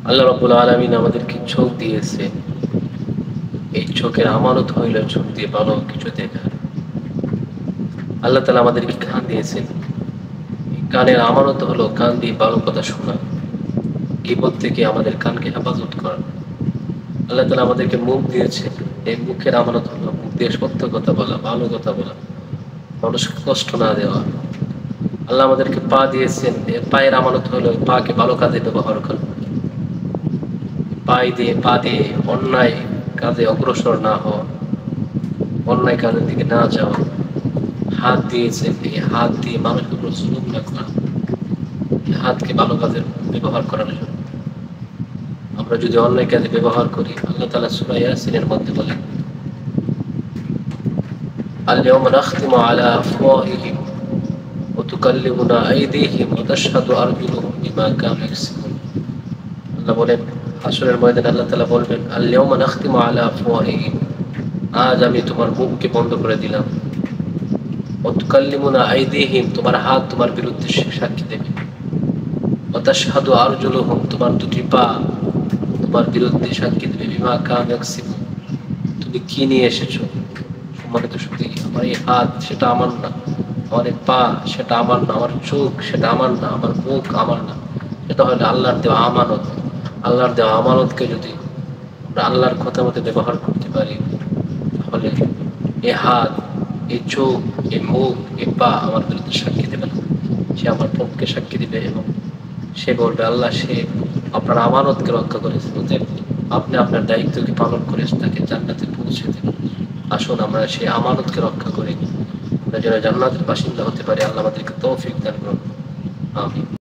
আল্লাহ রাব্বুল আলামিন আমাদেরকে চোখ দিয়েছে। এই চোখের আমানত হইল চোখ দিয়ে ভালো কিছু দেখা। আল্লাহ তাআলা আমাদেরকে কান দিয়েছেন। এই কানের আমানত হলো কান দিয়ে ভালো কথা শোনা, গীবত থেকে আমাদের কানকে হেফাজত করা। আল্লাহ তাআলা আমাদেরকে মুখ দিয়েছে। এই মুখের আমানত হলো মুখ দিয়ে সত্য কথা বলা, ভালো কথা বলা, মানুষকে কষ্ট না দেওয়া। আল্লাহ আমাদেরকে পা দিয়েছেন। এই পায়ের আমানত হলো পাকে ভালো কাজে ব্যবহার করা। পা দিয়ে অন্যায় কাজে অগ্রসর না হওয়া, অন্যায় কাজের দিকে না যাওয়া। হাত দিয়েছেন, এই হাত দিয়ে মানুষের উপর জুলুম না করা, এই হাতকে ভালো কাজে ব্যবহার করার জন্য। আমরা যদি অন্যায় কাজে ব্যবহার করি, আল্লাহ তাআলা সূরা ইয়াসিনের মধ্যে বলেন, আল-ইয়াওমা নাখতিমু আলা আফওয়াহিহিম ওয়া তুকাল্লিমুনা আইদিহিম ওয়া তাশহাদু আরজুলুহুম বিমা কানু ইয়াকসিবুন। আল্লাহ বলেন, হাসরের ময়দানে আল্লাহ তাআলা বলবেন, আল-ইয়াওমা নাখতিমু আলা আফওয়াহিহিম, আজ আমি তোমার মুখকে বন্ধ করে দিলাম। ওয়া তুকাল্লিমুনা আইদিহিম, তোমার হাত তোমার বিরুদ্ধে সাক্ষী দেবে। ওয়া তাশহাদু আরজুলুহুম, তোমার দুটি পা তোমার বিরুদ্ধে সাক্ষী দেবে। বিমা কানু ইয়াকসিবুন, তুমি কি নিয়ে এসেছো। সম্মানিত সুধী, আমার এই হাত সেটা আমার না, আমার এই পা সেটা আমার না, আমার চোখ সেটা আমার না, আমার মুখ আমার না, এটা হলো আল্লাহর দেওয়া আমানত। আল্লাহর দেওয়া আমানতকে যদি আমরা আল্লাহর কথা মতো ব্যবহার করতে পারি, তাহলে এই হাত, এই চোখ, এই মুখ, এই পা আমার বিরুদ্ধে সাক্ষী দেবে না, সে আমার পক্ষে সাক্ষী দিবে। এবং সে বলবে, আল্লাহ সে আপনার আমানতকে রক্ষা করেছেন, আপনি আপনার দায়িত্বকে পালন করে তাকে জান্নাতে পৌঁছে দেন। আসুন আমরা সেই আমানতকে রক্ষা করি, আমরা যেন জান্নাতের বাসিন্দা হতে পারি। আল্লাহ আমাদেরকে তৌফিক দান করুন। আমিন।